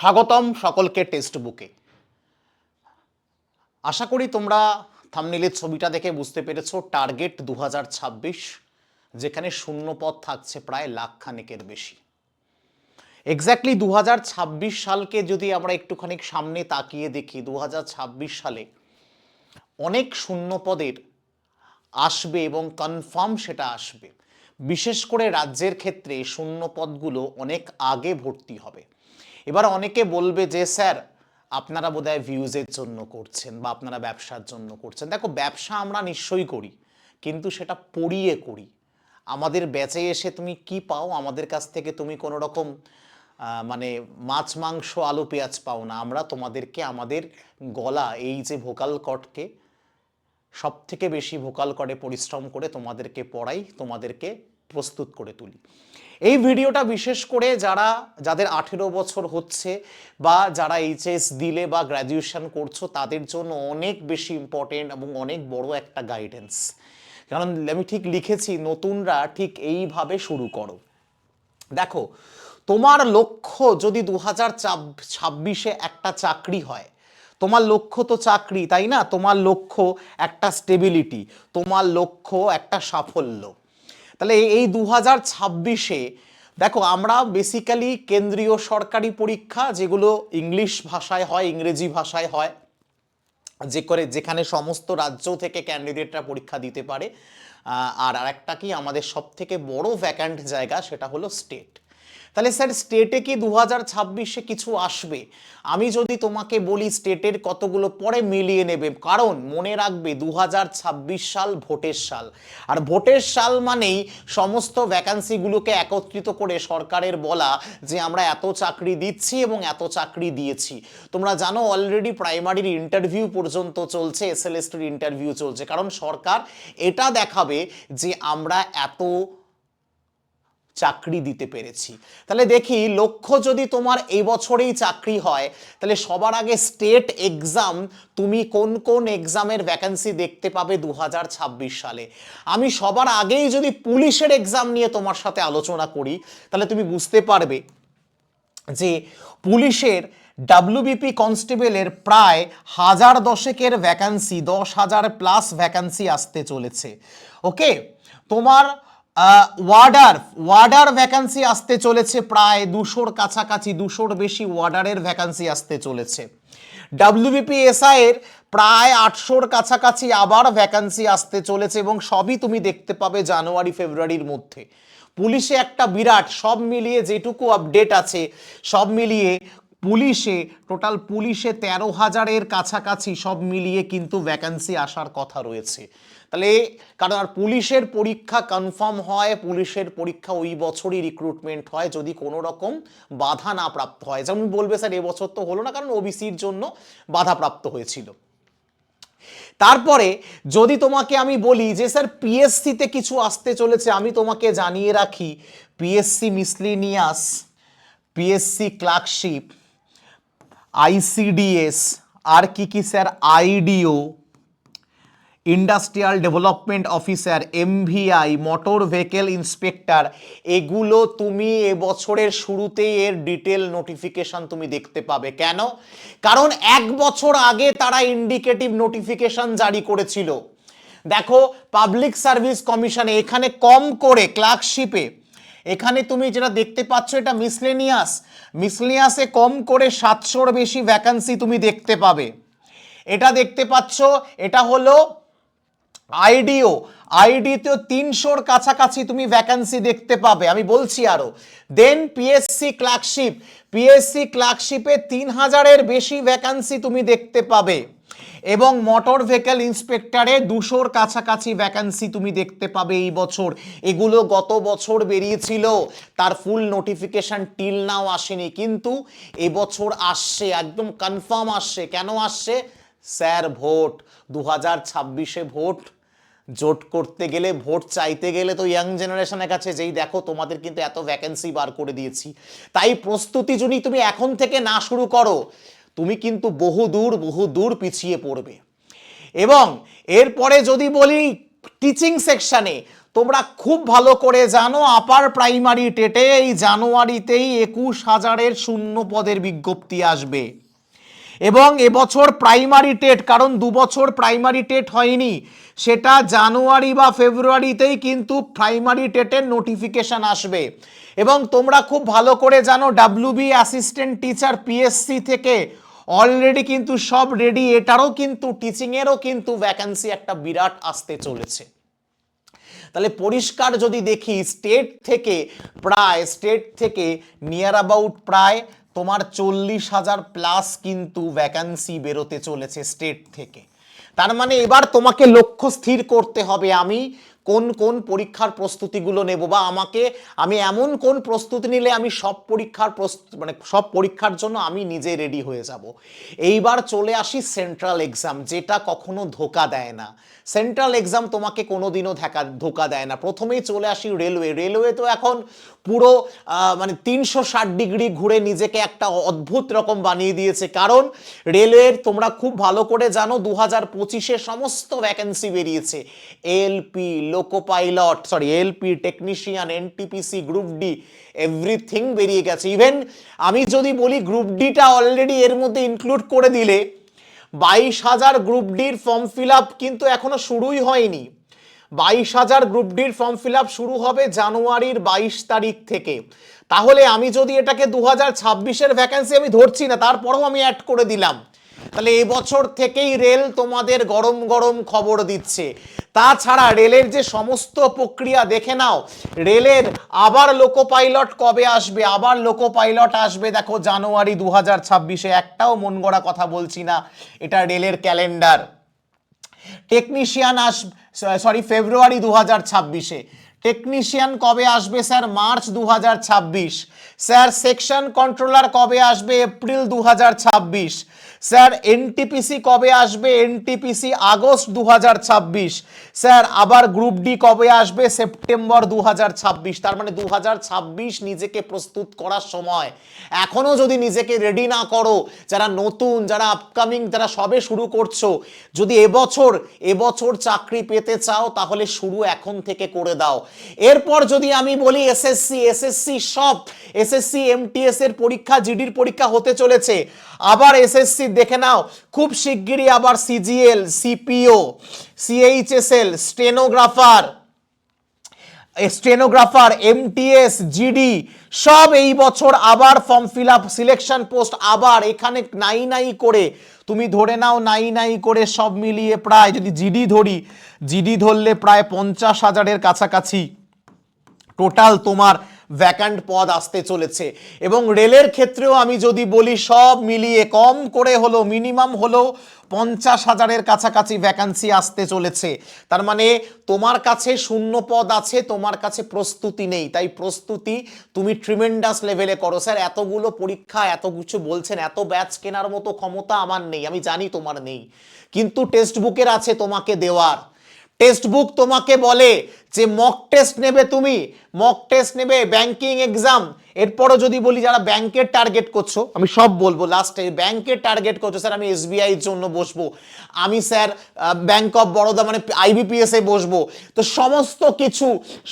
স্বাগতম সকলকে টেক্সট বুকে। আশা করি তোমরা থাম্বনেইলের ছবিটা দেখে বুঝতে পেরেছো টার্গেট 2026, যেখানে শূন্যপদ থাকছে প্রায় লাখখানেকের বেশি। এক্স্যাক্টলি 2026 সালকে যদি আমরা একটুখানি সামনে তাকিয়ে দেখি, 2026 সালে অনেক শূন্যপদের আসবে এবং কনফার্ম সেটা আসবে। বিশেষ করে রাজ্যের ক্ষেত্রে শূন্যপদগুলো অনেক আগে ভর্তি হবে। এবার অনেকে বলবে যে স্যার আপনারা বোধহয় ভিউজের জন্য করছেন বা আপনারা ব্যবসার জন্য করছেন। দেখো, ব্যবসা আমরা নিশ্চয়ই করি, কিন্তু সেটা পড়িয়ে করি। আমাদের ব্যাচে এসে তুমি কি পাও? আমাদের কাছ থেকে তুমি কোনো রকম মানে মাছ মাংস আলু পেঁয়াজ পাও না। আমরা তোমাদেরকে আমাদের গলা, এই যে ভোকাল কর্ডকে সব থেকে বেশি ভোকাল কর্ডে পরিশ্রম করে তোমাদেরকে পড়াই, তোমাদেরকে প্রস্তুত করে তুলি। এই ভিডিওটা বিশেষ করে যাদের 18 বছর হচ্ছে বা যারা এইচএস দিলে বা গ্র্যাজুয়েশন করছো তাদের জন্য অনেক বেশি ইম্পর্টেন্ট এবং অনেক বড় একটা গাইডেন্স। কারণ আমি ঠিক লিখেছি, নতুনরা ঠিক এইভাবে শুরু করো। দেখো, তোমার লক্ষ্য যদি 2026-এ একটা চাকরি হয়, তোমার লক্ষ্য তো চাকরি, তাই না? তোমার লক্ষ্য একটা স্টেবিলিটি, তোমার লক্ষ্য একটা সাফল্য। তাহলে এই 2026-এ দেখো, আমরা বেসিক্যালি কেন্দ্রীয় সরকারি পরীক্ষা, যেগুলো ইংলিশ ভাষায় হয়, ইংরেজি ভাষায় হয়, যেখানে সমস্ত রাজ্য থেকে ক্যান্ডিডেটরা পরীক্ষা দিতে পারে। আর আরেকটা কি, আমাদের সব থেকে বড় ভ্যাকান্ট জায়গা, সেটা হলো স্টেট। তাহলে স্যার স্টেটে কি 2026-এ কিছু আসবে? আমি যদি তোমাকে বলি স্টেটের কতগুলো, পরে মিলিয়ে নেবে, কারণ মনে রাখবে 2026 সাল ভোটের সাল। আর ভোটের সাল মানেই সমস্ত ভ্যাকান্সিগুলোকে একত্রিত করে সরকারের বলা যে আমরা এত চাকরি দিচ্ছি এবং এত চাকরি দিয়েছি। তোমরা জানো অলরেডি প্রাইমারির ইন্টারভিউ পর্যন্ত চলছে, এসএলএসটির ইন্টারভিউ চলছে, কারণ সরকার এটা দেখাবে যে আমরা এত চাকরি দিতে পেরেছি। তাহলে দেখি, লক্ষ্য যদি তোমার এই বছরেই চাকরি হয়, তাহলে সবার আগে স্টেট এক্সাম, তুমি কোন কোন এক্সামের ভ্যাকেন্সি দেখতে পাবে 2026 সালে। আমি সবার আগেই যদি পুলিশের এক্সাম নিয়ে তোমার সাথে আলোচনা করি, তাহলে তুমি বুঝতে পারবে যে পুলিশের ডাব্লিউবিপি কনস্টেবলের প্রায় 1010-এর ভ্যাকান্সি, 10,000+ ভ্যাকান্সি আসতে চলেছে। ওকে, তোমার ওয়ার্ডার ভ্যাকান্সি আসতে চলেছে প্রায় 200-র কাছাকাছি, 200-র বেশি ওয়ার্ডারের ভ্যাকান্সি আসতে চলেছে। ডাব্লিউবিপিএসআই এর প্রায় 800-র কাছাকাছি আবার ভ্যাকান্সি আসতে চলেছে, এবং সবই তুমি দেখতে পাবে জানুয়ারি ফেব্রুয়ারির মধ্যে। পুলিশে একটা বিরাট, সব মিলিয়ে যেটুকু আপডেট আছে, সব মিলিয়ে টোটাল পুলিশে 13,000-এর কাছাকাছি সব মিলিয়ে কিন্তু ভ্যাকান্সি আসার কথা রয়েছে। তাহলে কারণ আর পুলিশের পরীক্ষা কনফার্ম হয়, পুলিশের পরীক্ষা ওই বছরই রিক্রুটমেন্ট হয় যদি কোনো রকম বাধা না প্রাপ্ত হয়। যেমন বলবে স্যার এবছর তো হলো না কারণ ওবিসির জন্য বাধাপ্রাপ্ত হয়েছিল। তারপরে যদি তোমাকে আমি বলি যে স্যার পিএসসিতে কিছু আসতে চলেছে, আমি তোমাকে জানিয়ে রাখি PSC miscellaneous, PSC clerkship, ICDS, আর কি sir IDO, industrial development officer, MVI, motor vehicle inspector, এগুলো তুমি এবছরের শুরুতেই এর ডিটেল নোটিফিকেশন তুমি দেখতে পাবে। কেন? কারণ 1 বছর আগে তারা ইন্ডিকেটিভ নোটিফিকেশন জারি করেছিল। দেখো, পাবলিক সার্ভিস কমিশনে এখানে কম করে ক্লার্কশিপে, এখানে তুমি যেটা দেখতে পাচ্ছ এটা মিসলেনিয়াসে কম করে 700-র বেশি ভ্যাকান্সি তুমি দেখতে পাবে। এটা দেখতে পাচ্ছ, এটা হলো আইডিতেও 300-র কাছাকাছি তুমি ভ্যাকান্সি দেখতে পাবে। আমি বলছি আরো, দেন পিএসসি ক্লার্কশিপে 3000-এর বেশি ভ্যাকান্সি তুমি দেখতে পাবে, এবং মোটর ভেহিকেল ইন্সপেক্টরে 200-র কাছাকাছি ভ্যাকান্সি তুমি দেখতে পাবে এই বছর। এগুলো গত বছর বেরিয়েছিল, তার ফুল নোটিফিকেশন টিল নাও আসেনি, কিন্তু এবছর আসছে, একদম কনফার্ম আসছে। কেন আসছে? স্যার ভোট 2026-এ ভোট, জোট করতে গেলে, ভোট চাইতে গেলে তো ইয়াং জেনারেশনের কাছে যেই দেখো তোমাদের কিন্তু এত ভ্যাকেন্সি বার করে দিয়েছি, তাই প্রস্তুতি যদি তুমি এখন থেকে না শুরু করো, তুমি কিন্তু বহু দূর পিছিয়ে পড়বে। এবং এরপরে যদি বলি টিচিং সেকশনে, তোমরা খুব ভালো করে জানো আপার প্রাইমারি টেটে এই জানুয়ারিতেই 21,000-এর শূন্য পদের বিজ্ঞপ্তি আসবে এবং এবছর প্রাইমারি টেট, কারণ 2 বছর প্রাইমারি টেট হয়নি, সেটা জানুয়ারি বা ফেব্রুয়ারিতেই কিন্তু প্রাইমারি টেটের নোটিফিকেশন আসবে। এবং তোমরা খুব ভালো করে জানো ডাব্লিউবি অ্যাসিস্ট্যান্ট টিচার পিএসসি থেকে অলরেডি কিন্তু সব রেডি, এটারও কিন্তু টিচিংয়েরও কিন্তু ভ্যাকেন্সি একটা বিরাট আসতে চলেছে। তাহলে পরিষ্কার যদি দেখি স্টেট থেকে নিয়ার অ্যাবাউট প্রায় তোমার 40,000 প্লাস কিন্তু ভ্যাকান্সি বেরোতে চলেছে স্টেট থেকে। তার মানে এবার তোমাকে লক্ষ্য স্থির করতে হবে আমি কোন কোন পরীক্ষার প্রস্তুতিগুলো নেব, বা আমি এমন কোন প্রস্তুতি নিলে আমি সব পরীক্ষার জন্য আমি নিজে রেডি হয়ে যাব। এইবার চলে আসি সেন্ট্রাল এক্সাম, যেটা কখনো ধোকা দেয় না। সেন্ট্রাল এক্সাম তোমাকে কোনোদিনও ধোকা দেয় না। প্রথমেই চলে আসি রেলওয়ে তো এখন পুরো 360 ডিগ্রি ঘুরে নিজেকে একটা অদ্ভুত রকম বানিয়ে দিয়েছে। কারণ রেলওয়ের তোমরা খুব ভালো করে জানো 2025-এ সমস্ত ভ্যাকেন্সি বেরিয়েছে, LP technician, NTPC, group D, everything বেরিয়ে গেছে। ইভেন আমি যদি বলি গ্রুপ ডিটা অলরেডি এর মধ্যে ইনক্লুড করে দিলে 22,000 গ্রুপ ডির ফর্ম ফিল আপ কিন্তু এখনো শুরুই হয়নি। 22,000 গ্রুপ ডির ফর্ম ফিল আপ শুরু হবে জানুয়ারির 22 তারিখ থেকে। তাহলে আমি যদি এটাকে 2026-এর ভ্যাকেন্সি আমি ধরছি না, তারপরেও আমি অ্যাড করে দিলাম, তাহলে এই বছর থেকেই রেল তোমাদের গরম গরম খবর দিচ্ছে। তাছাড়া রেলের যে সমস্ত প্রক্রিয়া দেখে নাও, রেলের আবার লোকো পাইলট কবে আসবে, দেখো জানুয়ারি 2026-এ, একটাও মন গড়া কথা বলছি না, এটা রেলের ক্যালেন্ডার। টেকনিশিয়ান ফেব্রুয়ারি 2026-এ। টেকনিশিয়ান কবে আসবে sir? March 2026। Sir section controller কবে আসবে? এপ্রিল 2026। স্যার এনটিপিসি কবে আসবে? NTPC August 2026। স্যার আবার গ্রুপ ডি কবে আসবে? সেপ্টেম্বর 2026। তার মানে 2026 নিজেকে প্রস্তুত করার সময়। এখনো যদি নিজেকে রেডি না করো, যারা নতুন, যারা আপকামিং, যারা সবে শুরু করছো, যদি এবছর চাকরি পেতে চাও তাহলে শুরু এখন থেকে করে দাও। এরপর যদি আমি বলি এসএসসি এমটিএস এর পরীক্ষা, জিডির পরীক্ষা হতে চলেছে। আবার এসএসসি দেখে নাও খুব শিগগিরই আবার CGL, CPO, CHSL, stenographer, MTS, GD সব এই বছর আবার form fill up, selection post আবার এখানে নাই করে তুমি ধরে নাও নাই করে সব মিলিয়ে প্রায়, যদি জিডি ধরলে প্রায় 50,000-এর কাছাকাছি টোটাল তোমার ভ্যাকান্ট পদ আসতে চলেছে। এবং রেলের ক্ষেত্রেও আমি যদি বলি সব মিলিয়ে কম করে হলো মিনিমাম হলো 50,000-এর কাছাকাছি ভ্যাকান্সি আসতে চলেছে। তার মানে তোমার কাছে শূন্য পদ আছে, তোমার কাছে প্রস্তুতি নেই। তাই প্রস্তুতি তুমি ট্রিমেন্ডাস লেভেলে করো। স্যার এতগুলো পরীক্ষা, এত কিছু বলছেন, এত ব্যাচ কেনার মতো ক্ষমতা আমার নেই, আমি জানি তোমার নেই, কিন্তু টেক্সট বুকের আছে তোমাকে দেওয়ার। টেক্সট বুক তোমাকে বলে যে মক টেস্ট নেবে ব্যাংকিং এক্সাম। এরপরও যদি বলি যারা ব্যাংকের টার্গেট করছো, আমি সব বলবো লাস্টে, ব্যাংকের টার্গেট করছো, স্যার আমি এসবিআই এর জন্য বসবো, আমি স্যার ব্যাংক অফ বরোদা মানে আইবিপিএস এ বসবো, তো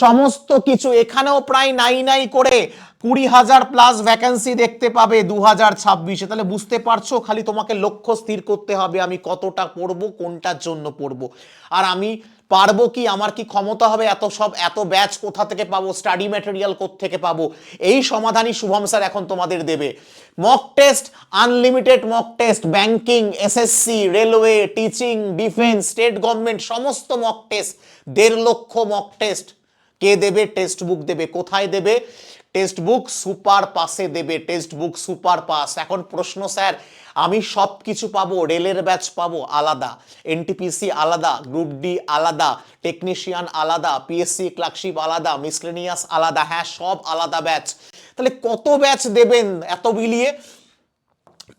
সমস্ত কিছু এখানেও প্রায় নাই করে 20,000 প্লাস ভ্যাকেন্সি দেখতে পাবে 2026-এ। তাহলে বুঝতে পারছো, খালি তোমাকে লক্ষ্য স্থির করতে হবে আমি কতটা পড়বো, কোনটার জন্য পড়বো, আর আমি পারবো কি, আমার কি ক্ষমতা হবে, এত ব্যাচ কোথা থেকে পাবো, স্টাডি ম্যাটেরিয়াল কোত্থেকে পাবো, এই সমাধানই শুভম স্যার এখন তোমাদের দেবে। Mock test, unlimited mock test, banking, SSC, railway, teaching, defence, state government সমস্ত মক টেস্ট, 1.5 লক্ষ মক টেস্ট কে দেবে? টেক্সট বুক দেবে। কোথায় দেবে? টেক্সট বুক সুপার পাসে দেবে, টেক্সট বুক সুপার পাস। এখন প্রশ্ন, স্যার আমি সব কিছু পাবো, রেলের ব্যাচ পাবো আলাদা, এনটিপিসি আলাদা, গ্রুপ ডি আলাদা, টেকনিশিয়ান আলাদা, পিএসসি ক্লার্কশিপ আলাদা, মিসলেনিয়াস আলাদা, হ্যাঁ সব আলাদা ব্যাচ। তাহলে কত ব্যাচ দেবেন এত মিলিয়ে?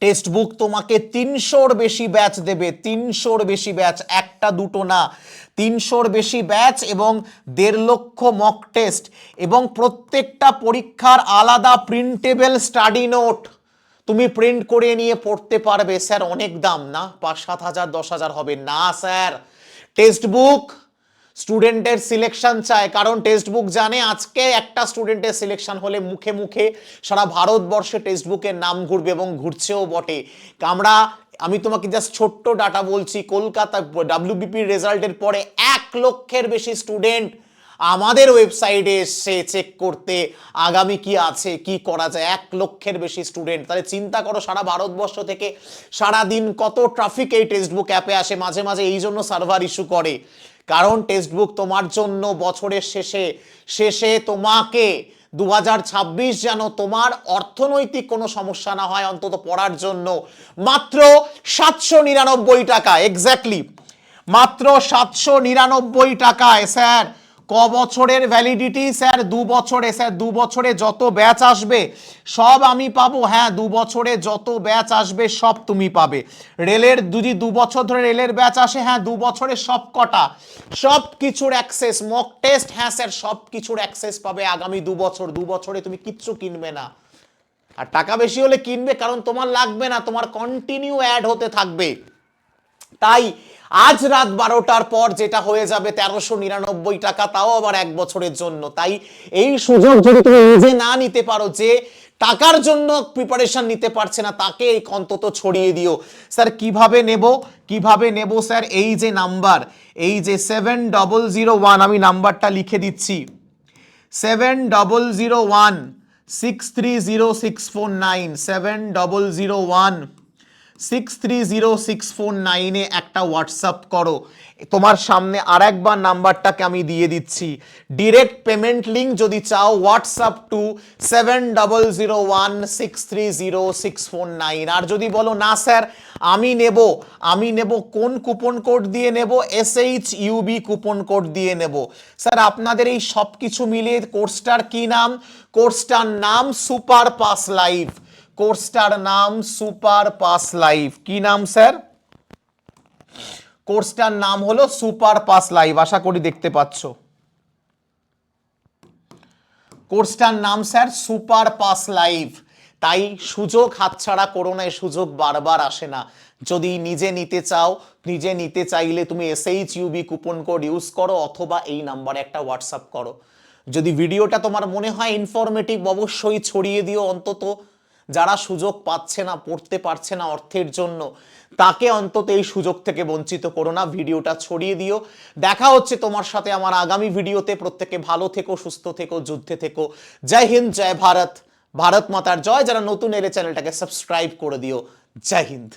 টেক্সট বুক তোমাকে 300-র বেশি ব্যাচ দেবে, 300-র বেশি ব্যাচ, একটা দুটো না, 300-র বেশি ব্যাচ এবং 1.5 লক্ষ মক টেস্ট, এবং প্রত্যেকটা পরীক্ষার আলাদা প্রিন্টেবল স্টাডি নোট তুমি প্রিন্ট করে নিয়ে পড়তে পারবে। স্যার অনেক দাম না, 5-7 হাজার 10,000 হবে না স্যার। টেক্সট বুক স্টুডেন্টের সিলেকশন চায়, কারণ টেক্সট বুক জানে আজকে একটা স্টুডেন্টের সিলেকশন হলে মুখে মুখে সারা ভারতবর্ষে টেক্সট বুকের নাম ঘুরবে এবং ঘুরছেও বটে। আমি তোমাকে জাস্ট ছোট্ট ডাটা বলছি, কলকাতা ডাব্লিউবিপির রেজাল্টের পরে 1 লক্ষের বেশি স্টুডেন্ট আমাদের ওয়েবসাইটে এসে চেক করতে আগামী কি আছে, কি করা যায়। 1 লক্ষের বেশি স্টুডেন্ট, তাহলে চিন্তা করো সারা ভারতবর্ষ থেকে সারা দিন কত ট্রাফিক এই টেক্সট বুক অ্যাপে আসে। মাঝে মাঝে এই জন্য সার্ভার ইস্যু করে, কারণ টেক্সট বুক তোমার জন্য বছরের শেষে তোমাকে 2026 যেন তোমার অর্থনৈতিক কোনো সমস্যা না হয়, অন্তত পড়ার জন্য মাত্র 799 টাকা, এক্স্যাক্টলি মাত্র 799 টাকায়। স্যার ক বছরের ভ্যালিডিটি? স্যার 2 বছরে। স্যার 2 বছরে যত ব্যাচ আসবে সব আমি পাবো। হ্যাঁ, 2 বছরে যত ব্যাচ আসবে সব তুমি পাবে। রেলের যদি 2 বছর ধরে রেলের ব্যাচ আসে, হ্যাঁ 2 বছরে সব কটা, সব কিছুর অ্যাক্সেস, মক টেস্ট, হ্যাঁ স্যার সব কিছুর অ্যাক্সেস পাবে আগামী 2 বছর। 2 বছরে তুমি কিচ্ছু কিনবে না, আর টাকা বেশি হলে কিনবে, কারণ তোমার লাগবে না, তোমার কন্টিনিউ অ্যাড হতে থাকবে। তাই আজ রাত 12টার পর যেটা হয়ে যাবে 1399 টাকা, তাও আবার 1 বছরের জন্য। তাই এই সুযোগ যদি তুমি নিজে না নিতে পারো, যে টাকার জন্য প্রিপারেশন নিতে পারছে না, তাকে অন্তত ছড়িয়ে দিও। স্যার কিভাবে নেব স্যার? এই যে নাম্বার, এই যে 7001, আমি নাম্বারটা লিখে দিচ্ছি, 7001 630649, 7001 630649 একটা হোয়াটসঅ্যাপ করো। তোমার সামনে আর একবার নাম্বারটাকে আমি দিয়ে দিচ্ছি। ডিরেক্ট পেমেন্ট লিঙ্ক যদি চাও, হোয়াটসঅ্যাপ টু 7001 630649। আর যদি বলো না স্যার আমি নেব কোন কুপন কোড দিয়ে নেব? SHUB কুপন কোড দিয়ে নেব। স্যার আপনাদের এই সব কিছু মিলিয়ে কোর্সটার কি নাম? কোর্সটার নাম সুপার পাস লাইভ। কোর্সটার নাম সুপার পাস লাইভ। কি নাম স্যার? কোর্সটার নাম হলো সুপার পাস লাইভ। আশা করি দেখতে পাচ্ছ। কোর্সটার নাম স্যার সুপার পাস লাইভ। তাই সুযোগ হাতছাড়া করো না, এই সুযোগ বারবার আসে না। যদি নিজে নিতে চাইলে তুমি SHUB কুপন কোড ইউজ করো, অথবা এই নাম্বারে একটা হোয়াটসঅ্যাপ করো। যদি ভিডিওটা তোমার মনে হয় ইনফরমেটিভ, অবশ্যই ছড়িয়ে দিও। অন্তত যারা সুযোগ পাচ্ছে না, পড়তে পারছে না অর্থের জন্য, তাকে অন্তত এই সুযোগ থেকে বঞ্চিত করো না, ভিডিওটা ছড়িয়ে দিও। দেখা হচ্ছে তোমার সাথে আমার আগামী ভিডিওতে। প্রত্যেকে ভালো থেকো, সুস্থ থেকো, যুদ্ধে থেকো। জয় হিন্দ, জয় ভারত, ভারত মাতার জয়। যারা নতুন এলে চ্যানেলটাকে সাবস্ক্রাইব করে দিও। জয় হিন্দ।